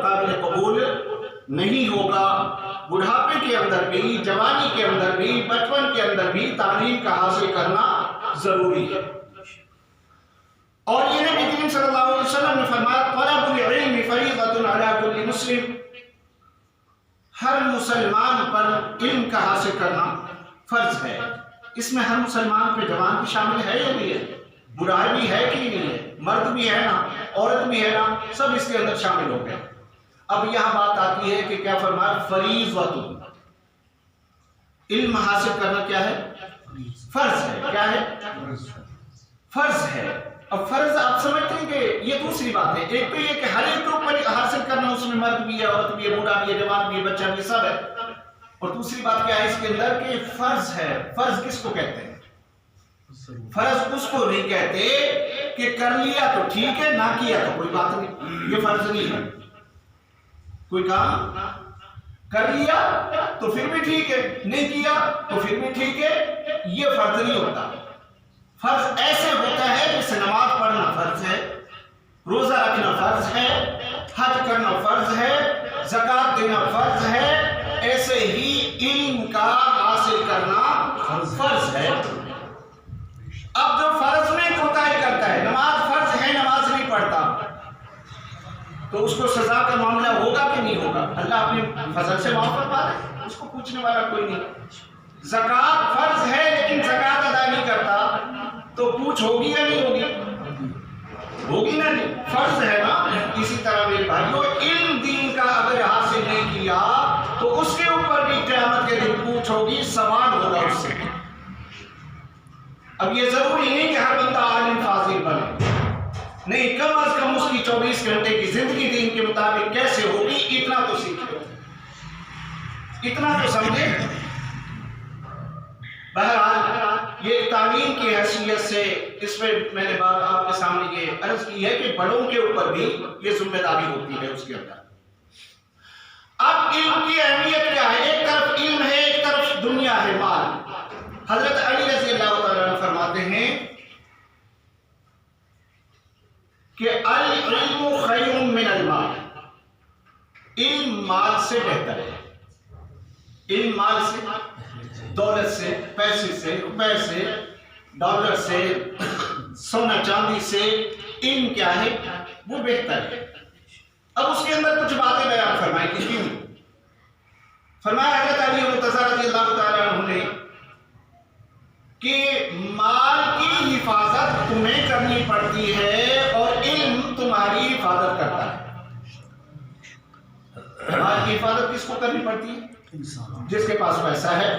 قابل قبول نہیں ہوگا۔ بڑھاپے کے اندر بھی، جوانی کے اندر بھی، بچپن کے اندر بھی تعلیم کا حاصل کرنا ضروری ہے۔ اور یہ نبی کریم صلی اللہ علیہ وسلم نے فرمایا طلب العلم فریضۃ علی کل مسلم، ہر مسلمان پر علم کا حاصل کرنا فرض ہے۔ اس میں ہر مسلمان پہ جوان بھی شامل ہے یا نہیں ہے، بوڑھا بھی ہے کہ نہیں ہے، مرد بھی ہے نا، عورت بھی ہے نا، سب اس کے اندر شامل ہو گئے۔ اب یہاں بات آتی ہے کہ کیا فرمایا فریضۃ، علم حاصل کرنا کیا ہے؟ فرض ہے۔ کیا ہے؟ فرض ہے۔ اب فرض آپ سمجھتے ہیں کہ یہ دوسری بات ہے، ایک تو یہ کہ ہر ایک کے اوپر حاصل کرنا، اس میں مرد بھی ہے، عورت بھی ہے، بوڑھا بھی ہے، جوان بھی ہے، بچہ بھی، سب ہے۔ اور دوسری بات کیا ہے اس کے اندر کہ فرض ہے۔ فرض کس کو کہتے ہیں؟ فرض اس کو نہیں کہتے کہ کر لیا تو ٹھیک ہے، نہ کیا تو کوئی بات نہیں، یہ فرض نہیں ہے۔ کوئی کام کر لیا تو پھر بھی ٹھیک ہے، نہیں کیا تو پھر بھی ٹھیک ہے، یہ فرض نہیں ہوتا۔ فرض ایسے ہوتا ہے جیسے نماز پڑھنا فرض ہے، روزہ رکھنا فرض ہے، حج کرنا فرض ہے، زکوٰۃ دینا فرض ہے، ایسے ہی علم کا حاصل کرنا فرض ہے۔ اب جو فرض میں کوتاہی کرتا ہے، نماز فرض ہے نماز نہیں پڑھتا، تو اس کو سزا کا معاملہ ہوگا کہ نہیں ہوگا؟ اللہ اپنے فضل سے معاف فرما دے، اس کو پوچھنے والا کوئی نہیں۔ زکوٰۃ فرض ہے لیکن زکوٰۃ ادا نہیں کرتا تو پوچھ ہوگی یا نہیں ہوگی؟ ہوگی نا، نہیں فرض ہے نا۔ اسی طرح میرے بھائیو، علم دین کا اگر حاصل نہیں کیا تو اس کے اوپر بھی قیامت کے دن پوچھ ہوگی، سوال ہوگا اس سے۔ اب یہ ضروری نہیں کہ ہر بندہ عالم فاضل بنے، نہیں، کم از کم اس کی 24 گھنٹے کی زندگی دین کے مطابق کیسے ہوگی اتنا تو سیکھے، اتنا تو سمجھے۔ بہرحال یہ تعلیم کی حیثیت سے اس میں میں نے بات آپ کے سامنے یہ عرض کی ہے کہ بڑوں کے اوپر بھی یہ ذمہ داری ہوتی ہے اس کے اندر۔ اب علم کی اہمیت کیا ہے؟ ایک طرف علم ہے، ایک طرف دنیا ہے، مال۔ حضرت علی رضی اللہ تعالیٰ عنہ فرماتے ہیں کہ العلم خیر من المال، علم مال سے بہتر ہے۔ علم مال سے، دولت سے، پیسے سے، روپے سے، ڈالر سے، سونا چاندی سے، علم کیا ہے؟ وہ بہتر ہے۔ اب اس کے اندر کچھ باتیں بیان فرمائی کہ کیوں؟ فرمایا حضرت علی مرتضیٰ رضی اللہ تعالیٰ عنہ نے کہ مال کی حفاظت تمہیں کرنی پڑتی ہے اور علم تمہاری حفاظت کرتا ہے۔ مال کی حفاظت کس کو کرنی پڑتی ہے؟ جس کے پاس پیسہ ہے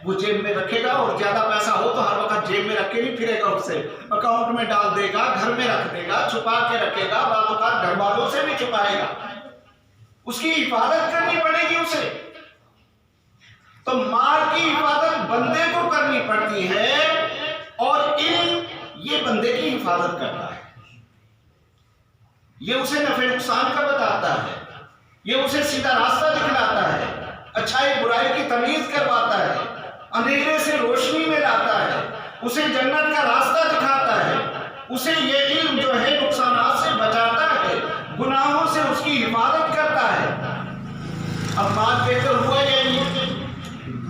وہ جیب میں رکھے گا، اور زیادہ پیسہ ہو تو ہر وقت جیب میں رکھ کے نہیں پھرے گا، اسے اکاؤنٹ میں ڈال دے گا، گھر میں رکھ دے گا، چھپا کے رکھے گا، بعض اوقات گھر والوں سے بھی چھپائے گا، اس کی حفاظت کرنی پڑے گی اسے۔ تو مال کی حفاظت بندے کو کرنی پڑتی ہے اور علم یہ بندے کی حفاظت کرتا ہے، یہ اسے نفع نقصان کا بتاتا ہے، یہ اسے سیدھا راستہ دکھلاتا ہے، اچھائی برائی کی تمیز کرواتا ہے، اندھیرے سے روشنی میں لاتا ہے، اسے جنت کا راستہ دکھاتا ہے، اسے یہ علم جو ہے نقصانات سے بچاتا ہے، گناہوں سے اس کی حفاظت کرتا ہے۔ اب مال بہتر ہوا یا نہیں؟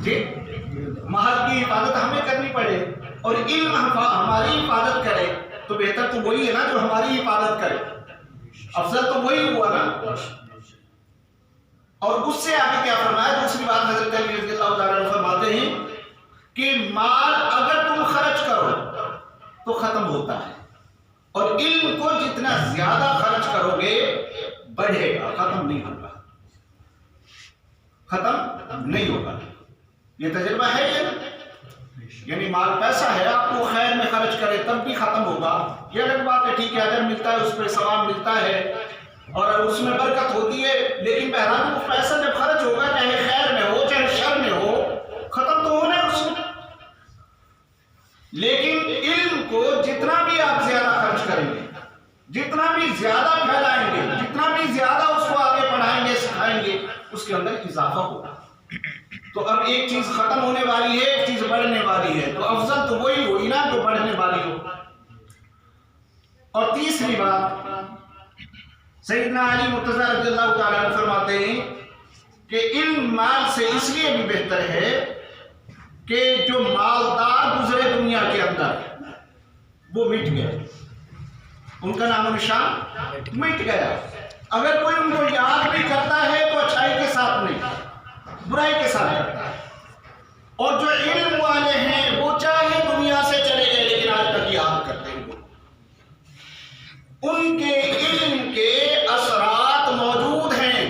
جی، مال کی حفاظت ہمیں کرنی پڑے اور علم ہماری حفاظت کرے تو بہتر تو وہی ہے نا جو ہماری حفاظت کرے، افضل تو وہی ہوا نا۔ اور اس سے آگے کیا فرمایا؟ دوسری بات حضرت علی رضی اللہ تعالیٰ عنہ فرماتے ہیں کہ مال اگر تم خرچ کرو تو ختم ہوتا ہے، اور علم کو جتنا زیادہ خرچ کرو گے بڑھے گا، ختم نہیں ہوگا، ختم نہیں ہوگا۔ یہ تجربہ ہے یعنی مال پیسہ ہے، آپ کو خیر میں خرچ کرے تب بھی ختم ہوگا، یہ الگ بات ہے، ٹھیک ہے، اجر ملتا ہے، اس پہ ثواب ملتا ہے اور اس میں برکت ہوتی ہے، لیکن بہرحال وہ پیسہ جب خرچ ہوگا، چاہے خیر میں ہو چاہے شر میں ہو، ختم تو ہونا ہے اس میں۔ لیکن علم کو جتنا بھی آپ زیادہ خرچ کریں گے، جتنا بھی زیادہ پھیلائیں گے، جتنا بھی زیادہ اس کو آگے پڑھائیں گے، سکھائیں گے، اس کے اندر اضافہ ہوگا۔ تو اب ایک چیز ختم ہونے والی ہے، ایک چیز بڑھنے والی ہے، تو افضل تو وہی ہوئی نا جو بڑھنے والی ہو۔ اور تیسری بات، سیدنا علی مرتضیٰ رضی اللہ تعالیٰ کہ علم مال سے اس لیے بھی بہتر ہے کہ جو مالدار گزرے دنیا کے اندر وہ مٹ گئے، ان کا نام و نشان مٹ گیا۔ اگر کوئی ان کو یاد بھی کرتا ہے تو اچھائی کے ساتھ نہیں، برائی کے ساتھ کرتا ہے۔ اور جو علم والے ہیں وہ چاہے دنیا سے چلے گئے لیکن آج تک یاد کرتے ہیں، ان کے علم کے اثرات موجود ہیں،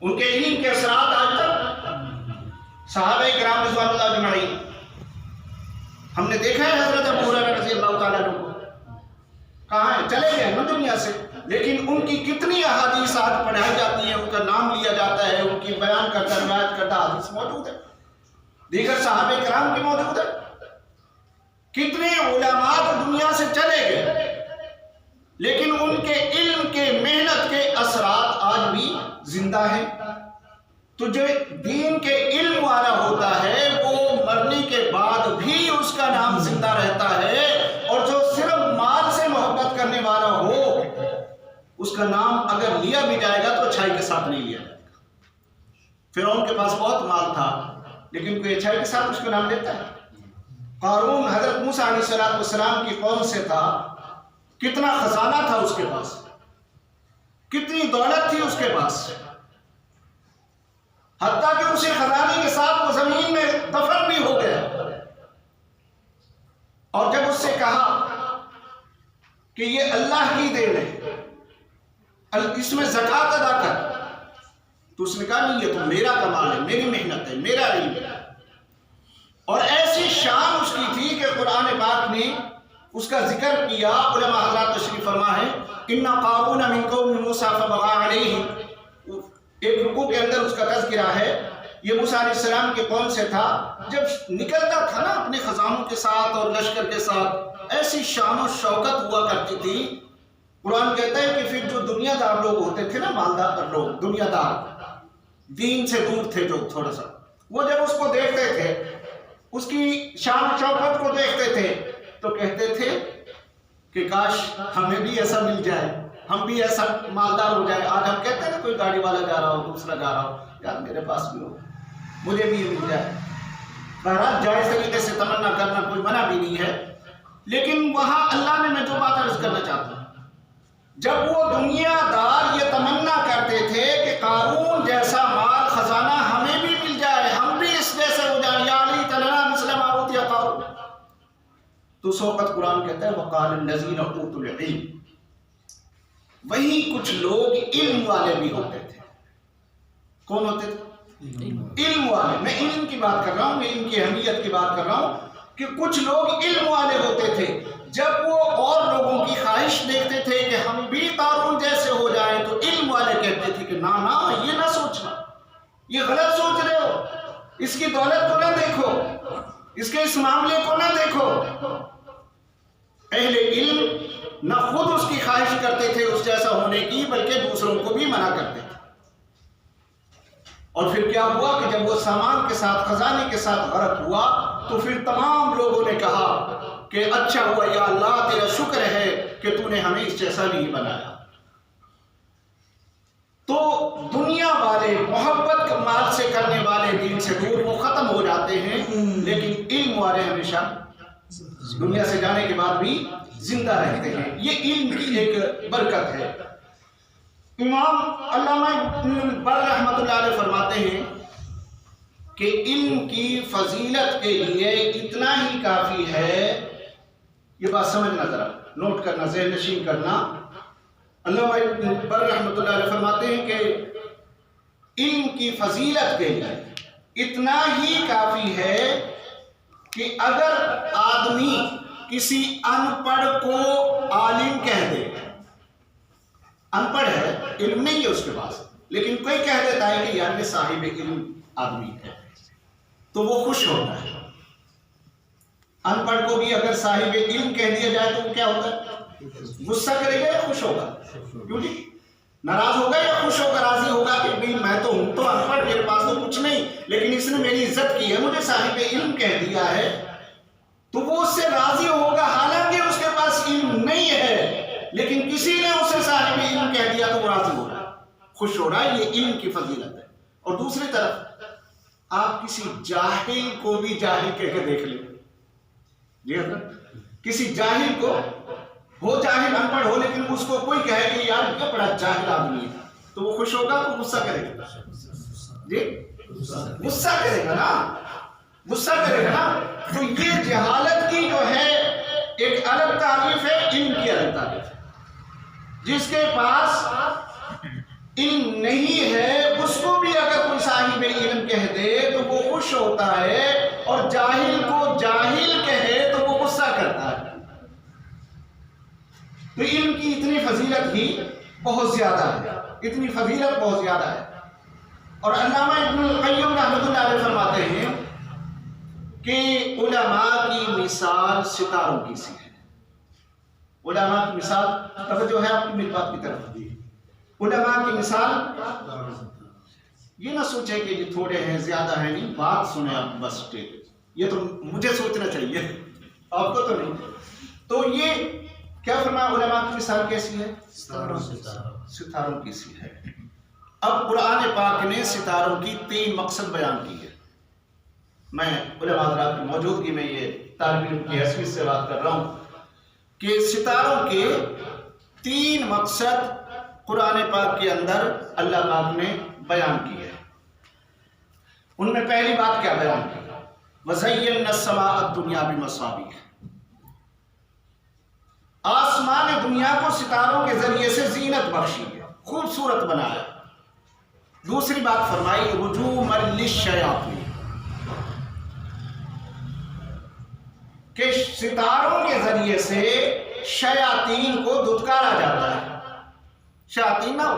ان کے علم کے اثرات آج تک صحابہ کرام رضوان اللہ اجمعین، ہم نے دیکھا ہے حضرت ابو ہریرہ رضی اللہ تعالیٰ عنہ کو، کہاں ہیں؟ چلے گئے نا دنیا سے، لیکن ان کی کتنی احادیث آج پڑھائی جاتی ہیں، ان کا نام لیا جاتا ہے، ان کی بیان کردہ روایت کردہ حدیث موجود ہے، دیگر صحابہ کرام کی موجود ہے۔ کتنے علماء تو دنیا سے چلے گئے لیکن ان کے علم کے محنت کے اثرات آج بھی زندہ ہیں۔ تو جو دین کے علم والا ہوتا ہے وہ مرنے کے بعد بھی اس کا نام زندہ رہتا ہے، اور جو صرف مال سے محبت کرنے والا ہو اس کا نام اگر لیا بھی جائے گا تو اچھائی کے ساتھ نہیں لیا جائے گا۔ فرعون کے پاس بہت مال تھا لیکن کوئی اچھائی کے ساتھ اس کو نام لیتا ہے؟ قارون حضرت موسیٰ علیہ السلام کی قوم سے تھا، کتنا خزانہ تھا اس کے پاس، کتنی دولت تھی اس کے پاس، حتیٰ کہ اسی خزانے کے ساتھ وہ زمین میں دفن بھی ہو گیا۔ اور جب اس سے کہا کہ یہ اللہ کی دین ہے، اس میں زکوٰۃ ادا کر، تو اس نے کہا نہیں، یہ تو میرا کمال ہے، میری محنت ہے، میرا علم ہے۔ اور ایسی شان اس کی تھی کہ قرآن پاک نے اس کا ذکر کیا، علماء حضرات تشریف فرما ہے، اِنَّ قَارُونَ مِن قَوْمِ مُوسَىٰ فَبَغَىٰ عَلَيْهِمْ، ایک رکوع کے اندر اس کا تذکرہ ہے۔ یہ موسیٰ علیہ السلام کی قوم سے تھا، جب نکلتا تھا نا اپنے خزانوں کے ساتھ اور لشکر کے ساتھ، ایسی شان و شوکت ہوا کرتی تھی۔ قرآن کہتا ہے کہ پھر جو دنیا دار لوگ ہوتے تھے نا، مالدار لوگ، دنیا دار، دین سے دور تھے جو تھوڑا سا، وہ جب اس کو دیکھتے تھے، اس کی شان و شوکت کو دیکھتے تھے تو کہتے تھے کہ کاش ہمیں بھی ایسا مل جائے، ہم بھی ایسا مالدار ہو جائے۔ آج ہم کہتے ہیں نا کوئی گاڑی والا جا رہا ہو، دوسرا جا رہا ہو، یار میرے پاس بھی ہو، مجھے بھی یہ مل جائے۔ بہرحال جائز طریقے سے تمنا کرنا کوئی منع بھی نہیں ہے، لیکن وہاں اللہ نے، میں جو بات عرض کرنا چاہتا ہوں، جب وہ دنیا دار یہ تمنا کرتے تھے کہ قارون جیسا مال خزانہ ہمیں بھی مل جائے، ہم بھی اس جیسے ہو جائیں، یا لیت لنا مثل ما اوتی قارون، تو اس وقت قرآن کہتا ہے وقال الذین اوتوا العلم، وہی کچھ لوگ علم والے بھی ہوتے تھے۔ کون ہوتے تھے؟ علم والے۔ میں علم کی بات کر رہا ہوں، میں علم کی اہمیت کی بات کر رہا ہوں کہ کچھ لوگ علم والے ہوتے تھے، جب وہ اور لوگوں کی خواہش دیکھتے تھے کہ ہم بھی قارون جیسے ہو جائیں تو علم والے کہتے تھے کہ نا یہ نہ سوچنا، یہ غلط سوچ رہے ہو، اس کی دولت کو نہ دیکھو، اس کے اس معاملے کو نہ دیکھو۔ اہل علم نہ خود اس کی خواہش کرتے تھے اس جیسا ہونے کی، بلکہ دوسروں کو بھی منع کرتے تھے۔ اور پھر کیا ہوا کہ جب وہ سامان کے ساتھ، خزانے کے ساتھ غرق ہوا تو پھر تمام لوگوں نے کہا کہ اچھا ہوا یا اللہ تیرا شکر ہے کہ تو نے ہمیں اس جیسا نہیں بنایا۔ تو دنیا والے، محبت مال سے کرنے والے دین سے دور، وہ ختم ہو جاتے ہیں، لیکن علم والے ہمیشہ دنیا سے جانے کے بعد بھی زندہ رہتے ہیں۔ یہ علم کی ایک برکت ہے۔ امام علامہ ابن بر رحمۃ اللہ علیہ فرماتے ہیں کہ علم کی فضیلت کے لیے اتنا ہی کافی ہے، یہ بات سمجھنا، ذرا نوٹ کرنا، ذہن نشین کرنا۔ علامہ ابن بر رحمۃ اللہ علیہ فرماتے ہیں کہ علم کی فضیلت کے لیے اتنا ہی کافی ہے کہ اگر آدمی کسی ان پڑھ کو عالم کہہ دے، ان پڑھ ہے، علم نہیں ہے اس کے پاس، لیکن کوئی کہہ دیتا ہے کہ یار یہ صاحب علم آدمی ہے، تو وہ خوش ہوتا ہے۔ ان پڑھ کو بھی اگر صاحب علم کہہ دیا جائے تو وہ کیا ہوتا ہے؟ غصہ کرے گا یا خوش ہوگا؟ کیوں جی؟ ناراض ہوگا یا خوش ہوگا، راضی ہوگا کہ بھئی میں تو ہوں تو ان پڑھ، میرے پاس تو کچھ نہیں، لیکن اس نے میری عزت کی ہے، مجھے صاحب علم کہہ دیا ہے، تو وہ اس سے راضی ہوگا، حالانکہ اس کے پاس علم نہیں ہے، لیکن کسی نے اسے صاحب علم کہہ دیا تو وہ راضی ہوگا، خوش ہو رہا ہے، یہ علم کی فضیلت ہے۔ اور دوسری طرف آپ کسی جاہل کو بھی جاہل کہہ کے دیکھ لیں، جی حضرت، کسی جاہل کو، وہ جاہل ان پڑھ ہو لیکن اس کو کوئی کہے کہ یار کیا بڑا جاہل آدمی ہے، تو وہ خوش ہوگا، وہ غصہ کرے گا؟ جی غصہ کرے گا نا، غصہ کرے گا نا۔ تو یہ جہالت کی جو ہے ایک الگ تعریف ہے، علم کی الگ تعریف ہے۔ جس کے پاس علم نہیں ہے اس کو بھی اگر کوئی صاحب علم کہہ دے تو وہ خوش ہوتا ہے، اور جاہل کو جاہل کہے تو وہ غصہ کرتا ہے۔ تو علم کی اتنی فضیلت ہی بہت زیادہ ہے، اتنی فضیلت بہت زیادہ ہے۔ اور علامہ ابن القیم رحمۃ اللہ علیہ فرماتے ہیں کہ علماء کی مثال ستاروں کی سی ہے۔ علماء کی مثال، توجہ ہے آپ کی میری بات کی طرف دی، علماء کی مثال، یہ نہ سوچیں کہ یہ تھوڑے ہیں زیادہ ہیں، نہیں، بات سنیں آپ بس، ٹھیک، یہ تو مجھے سوچنا چاہیے، آپ کو تو نہیں۔ تو یہ کیا فرمایا، علماء کی مثال کیسی ہے؟ ستاروں کی سی ہے۔ اب قرآن پاک نے ستاروں کی 3 مقصد بیان کی ہے۔ میں علماء حضرات کی موجودگی میں یہ طالب علم کی حیثیت سے بات کر رہا ہوں کہ ستاروں کے 3 مقصد قرآن پاک کے اندر اللہ پاک نے بیان کی ہے۔ ان میں پہلی بات کیا بیان کی؟ وَزَيَّنَّا السَّمَاءَ الدُّنْيَا بِمَصَابِيحَ، آسمان دنیا کو ستاروں کے ذریعے سے زینت بخشی ہے، خوبصورت بنایا۔ دوسری بات فرمائی رجوما للشیاطین، کہ ستاروں کے ذریعے سے شیاطین کو دھتکارا جاتا ہے۔ شیاطین نا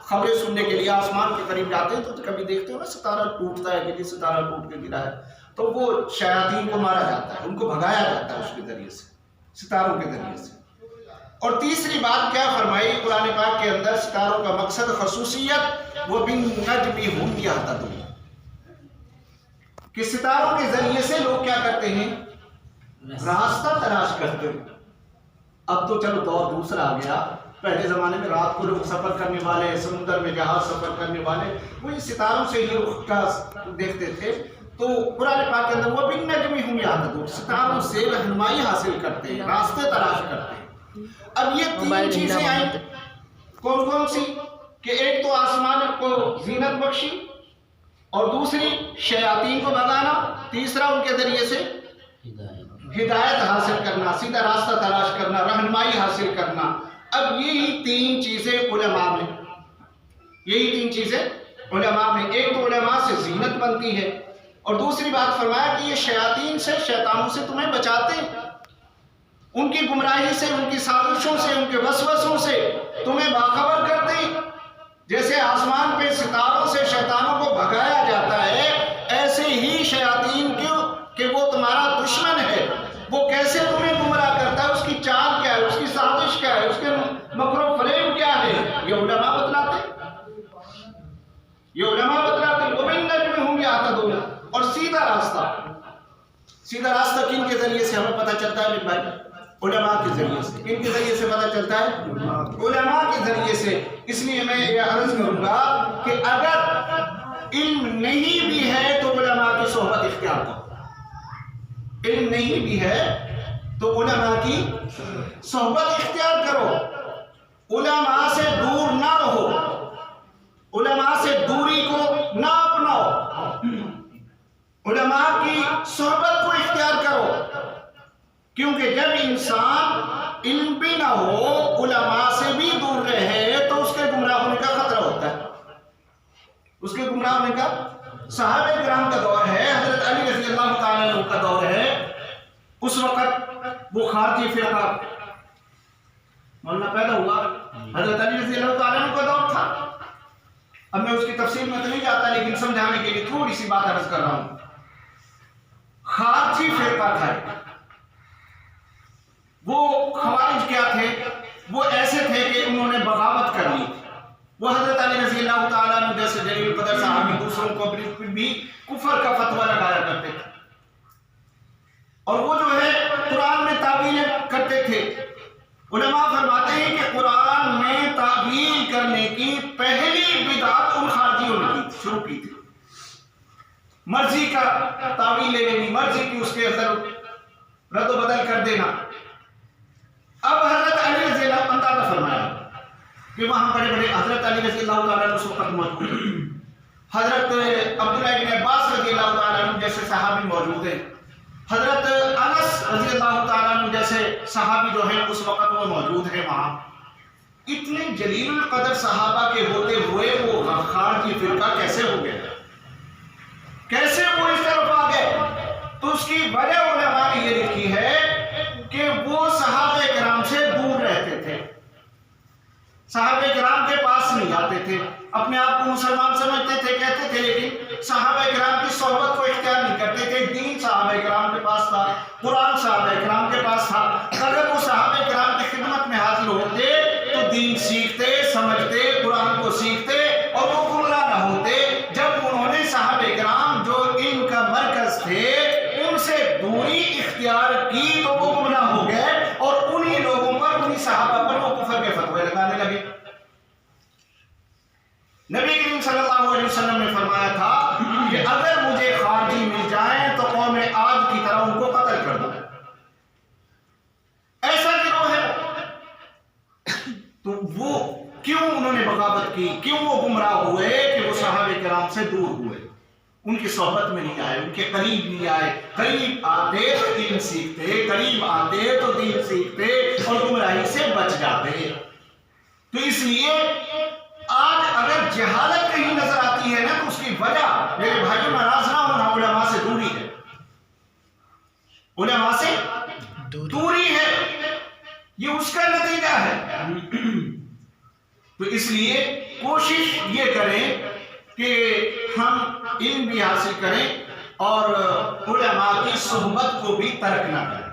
خبریں سننے کے لیے آسمان کے قریب جاتے ہیں تو کبھی دیکھتے ہو نا ستارہ ٹوٹتا ہے، کہ ستارہ ٹوٹ کے گرا ہے، تو وہ شیاطین کو مارا جاتا ہے، ان کو بھگایا جاتا ہے اس کے ذریعے سے، ستاروں کے ذریعے سے۔ اور تیسری بات کیا فرمائی قرآن پاک کے اندر؟ ستاروں کا مقصد خصوصیت وَبِالنَّجْمِ هُمْ يَهْتَدُونَ، کہ ستاروں کے ذریعے سے لوگ کیا کرتے ہیں؟ راستہ تلاش کرتے ہیں۔ اب تو چلو دور دوسرا آ گیا، پہلے زمانے میں رات کو لوگ سفر کرنے والے، سمندر میں جہاز سفر کرنے والے، وہ ستاروں سے ہی رخ کا دیکھتے تھے۔ تو قرآن پاک کے اندر وَبِالنَّجْمِ هُمْ يَهْتَدُونَ، ستاروں سے رہنمائی حاصل کرتے ہیں، راستے تلاش کرتے ہیں۔ اب یہ 3 چیزیں آئیں، کون کون سی؟ کہ ایک تو آسمان کو زینت بخشی، اور دوسری شیاطین کو بھگانا، تیسرا ان کے ذریعے سے ہدایت حاصل کرنا، سیدھا راستہ تلاش کرنا، رہنمائی حاصل کرنا۔ اب یہی 3 چیزیں علماء میں، یہی 3 چیزیں علماء میں، ایک تو علماء سے زینت بنتی ہے، اور دوسری بات فرمایا کہ یہ شیاطین سے، شیطانوں سے تمہیں بچاتے ہیں، ان کی گمراہی سے، ان کی سازشوں سے، ان کے وسوسوں سے تمہیں باخبر کرتے ہیں۔ جیسے آسمان پہ ستاروں سے شیطانوں کو بھگایا جاتا ہے، ایسے ہی شیاطین کہ وہ تمہارا دشمن ہے، وہ کیسے تمہیں گمراہ کرتا ہے، اس کی چال کیا ہے، اس کی سازش کیا ہے، اس کے مکر و فریب کیا ہے، یہ علماء بتلاتے ہیں، یہ علماء بتلاتے ہیں۔ وَبِالنَّجْمِ هُمْ يَهْتَدُونَ، اور سیدھا راستہ کن کے ذریعے سے ہمیں پتہ چلتا ہے میرے بھائی؟ علماء کے ذریعے سے۔ کن کے ذریعے سے پتہ چلتا ہے؟ علماء کے ذریعے سے۔ اس لیے میں یہ عرض کروں گا کہ اگر علم نہیں بھی ہے تو علماء کی صحبت اختیار کرو، علم نہیں بھی ہے تو علماء کی صحبت اختیار کرو، علماء سے دور نہ رہو، علماء سے دوری کو نہ اپناؤ، علماء کی صحبت کو اختیار کرو، کیونکہ جب انسان علم بھی نہ ہو، علماء سے بھی دور رہے تو اس کے گمراہ ہونے کا خطرہ ہوتا ہے، اس کے گمراہ ہونے کا۔ صحابہ کرام کا دور ہے، حضرت علی رضی اللہ تعالیٰ عنہ کا دور ہے، اس وقت وہ خارجی فرقہ مولانا پیدا ہوا، حضرت علی رضی اللہ تعالیٰ عنہ کا دور تھا۔ اب میں اس کی تفصیل میں تو نہیں جاتا، لیکن سمجھانے کے لیے تھوڑی سی بات عرض کر رہا ہوں۔ خارجی فرقہ تھا، وہ خوارج کیا تھے؟ وہ ایسے تھے کہ انہوں نے بغاوت کر لی، وہ حضرت علی رضی اللہ تعالیٰ عنہ جیسے جلیل القدر صحابی دوسروں کو بھی کفر کا فتویٰ لگایا کرتے تھے، اور وہ جو ہے قرآن میں تعویلیں کرتے تھے، علماء فرماتے ہیں کہ قرآن میں تعبیر کرنے کی پہلی بدعت ان خارجیوں نے شروع کی تھی. مرضی کا تعبیر لے لینی، مرضی کی اس کے اثر رد و بدل کر دینا. اب حضرت علی رضی اللہ عنہ نے فرمایا کہ وہاں بڑے بڑے حضرت علی رضی اللہ تعالیٰ عنہ اس وقت موجود ہیں، حضرت عبداللہ بن عباس رضی اللہ تعالیٰ عنہ جیسے صحابی موجود ہیں، حضرت انس رضی اللہ تعالیٰ عنہ جیسے صحابی جو ہیں اس وقت وہ موجود ہیں وہاں. اتنے جلیل القدر صحابہ کے ہوتے ہوئے وہ خارجی فرقہ کیسے ہو گئے، کیسے وہ اس طرف آ گئے؟ تو اس کی وجہ علماء نے یہ لکھی ہے کہ وہ صحابہ کرام سے دور رہتے تھے، صحابہ کرام کے پاس نہیں آتے تھے، اپنے آپ کو مسلمان سمجھتے تھے، کہتے تھے، لیکن صحابہ کرام کی صحبت کو اختیار نہیں کرتے تھے. دین صحابہ کرام کے پاس تھا، قرآن صحابہ کرام کے پاس تھا. اگر وہ صحابہ کرام کی خدمت میں حاضر ہوتے تو دین سیکھتے، سمجھتے، قرآن کو سیکھتے اور وہ گمراہ نہ ہوتے. جب انہوں نے صحابہ کرام جو ان کا مرکز تھے ان سے دوری اختیار کی تو وہ گمراہ ہو گئے اور انہی لوگوں پر، انہی صحابہ پر وہ کفر کے فتوے لگانے لگے. نبی کریم صلی اللہ علیہ وسلم نے فرمایا تھا کہ اگر مجھے خارجی مل جائیں تو قوم عاد کی طرح ان کو قتل کر دو. ایسا کیوں ہے؟ تو وہ کیوں انہوں نے بغاوت کی، کیوں وہ گمراہ ہوئے کہ وہ صحابہ کرام سے دور ہوئے، ان کی صحبت میں نہیں آئے، ان کے قریب نہیں آئے. قریب آتے تو دین سیکھتے، قریب آتے تو دین سیکھتے اور گمراہی سے بچ جاتے. تو اس لیے آج اگر جہالت کہیں نظر آتی ہے نا تو اس کی وجہ میرے بھائیوں ناراض نہ ہونا علماء سے دوری ہے، علماء سے دوری ہے، یہ اس کا نتیجہ ہے. تو اس لیے کوشش یہ کریں کہ ہم علم بھی حاصل کریں اور علماء کی صحبت کو بھی ترک نہ کریں،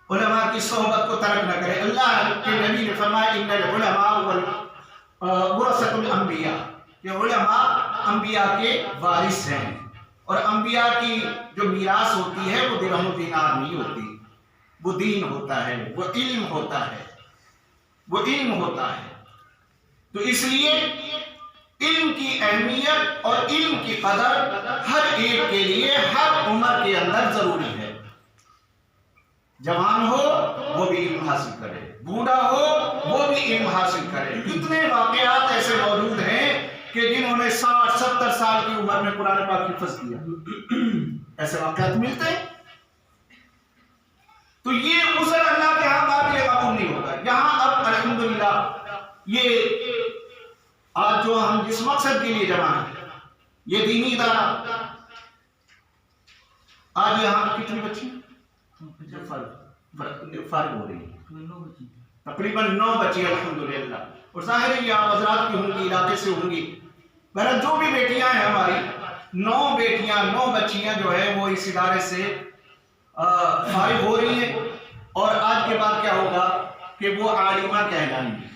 علماء کی صحبت کو ترک نہ کریں. اللہ کے نبی نے فرمایا ان العلماء ورثۃ الانبیاء، کہ علماء انبیاء کے وارث ہیں اور انبیاء کی جو میراث ہوتی ہے وہ درہم و دینار نہیں ہوتی، وہ دین ہوتا ہے، وہ علم ہوتا ہے، وہ علم ہوتا ہے. تو اس لیے علم کی اہمیت اور علم کی قدر ہر ایک کے لیے ہر عمر کے اندر ضروری ہے. جوان ہو وہ بھی علم حاصل کرے، بوڑھا ہو وہ بھی علم حاصل کرے. کتنے واقعات ایسے موجود ہیں کہ جنہوں نے 60-70 سال کی عمر میں قرآن پاک حفظ کیا، ایسے واقعات ملتے ہیں. تو یہ عذر اللہ کے ہاں قابل قبول نہیں ہوگا. یہاں اب الحمدللہ یہ آج جو ہم جس مقصد کے لیے جمع ہیں، یہ دینی ادارہ، آج یہاں کتنی بچی فارغ ہو رہی ہے، تقریباً 9 بچی الحمدللہ. اور ظاہر ہے یہ آپ حضرات کی ہوں گی، علاقے سے ہوں گی. بہرحال جو بھی بیٹیاں ہیں ہماری 9 بیٹیاں 9 بچیاں جو ہے وہ اس ادارے سے فارغ ہو رہی ہیں اور آج کے بعد کیا ہوگا کہ وہ عالمہ کہلائیں گی.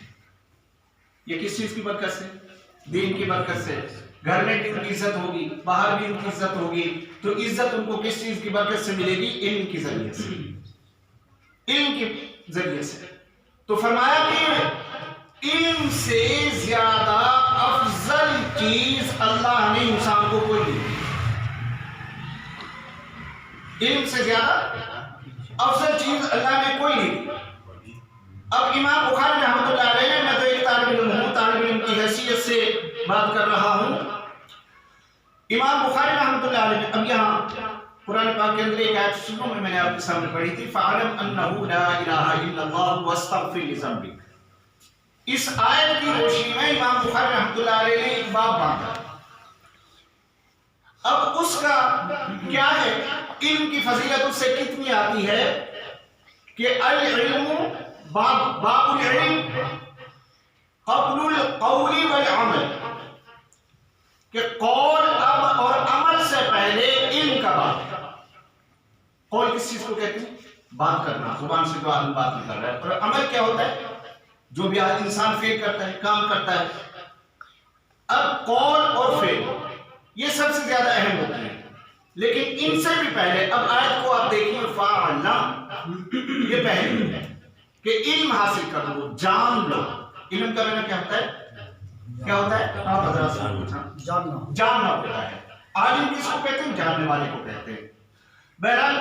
یہ کس چیز کی برکت سے؟ دین کی برکت سے. گھر میں بھی ان کی عزت ہوگی، باہر بھی ان کی عزت ہوگی. تو عزت ان کو کس چیز کی برکت سے ملے گی؟ علم کے ذریعے سے، علم کے ذریعے سے. تو فرمایا کہ علم سے زیادہ افضل چیز اللہ نے انسان کو کوئی نہیں دی. علم سے زیادہ افضل چیز اللہ نے کوئی نہیں دی. اب امام بخاری رحمۃ اللہ علیہ، میں تو ایک طالب علم ہوں، طالب علم کی حیثیت سے بات کر رہا ہوں. امام بخاری رحمۃ اللہ علیہ، اب یہاں قرآن پاک کے اندر ایک آیت شروع میں نے آپ کے سامنے پڑھی تھی، فَعَلَمْ أَنَّهُ لَا إِلَهَ إِلَّا اللَّهُ وَاسْتَغْفِرْ لِذَنبِكَ. اس آیت کی روشنی میں امام بخاری رحمۃ اللہ علیہ نے ایک باب باندھا. اب اس کا کیا ہے، علم کی فضیلت اس سے کتنی آتی ہے کہ العلم باب العلم قبل القول والعمل، کہ قول اب اور عمل سے پہلے علم کا بات. قول کس چیز کو کہتے ہیں؟ بات کرنا، زبان سے جو آدمی بات نہیں کر رہا ہے. اور عمل کیا ہوتا ہے؟ جو بھی انسان فعل کرتا ہے، کام کرتا ہے. اب قول اور فعل یہ سب سے زیادہ اہم ہوتے ہیں، لیکن ان سے بھی پہلے اب آیت کو آپ دیکھیں، فَعَلَمْ، یہ پہلے کہ علم حاصل کر لو، جان لو. علم کا معنی کیا ہوتا ہے؟ کیا ہوتا ہے؟ آپ حضرات سے پوچھا. جاننا ہوتا ہے. عالم کس کو کہتے ہیں؟ جاننے والے کو کہتے ہیں. بہرحال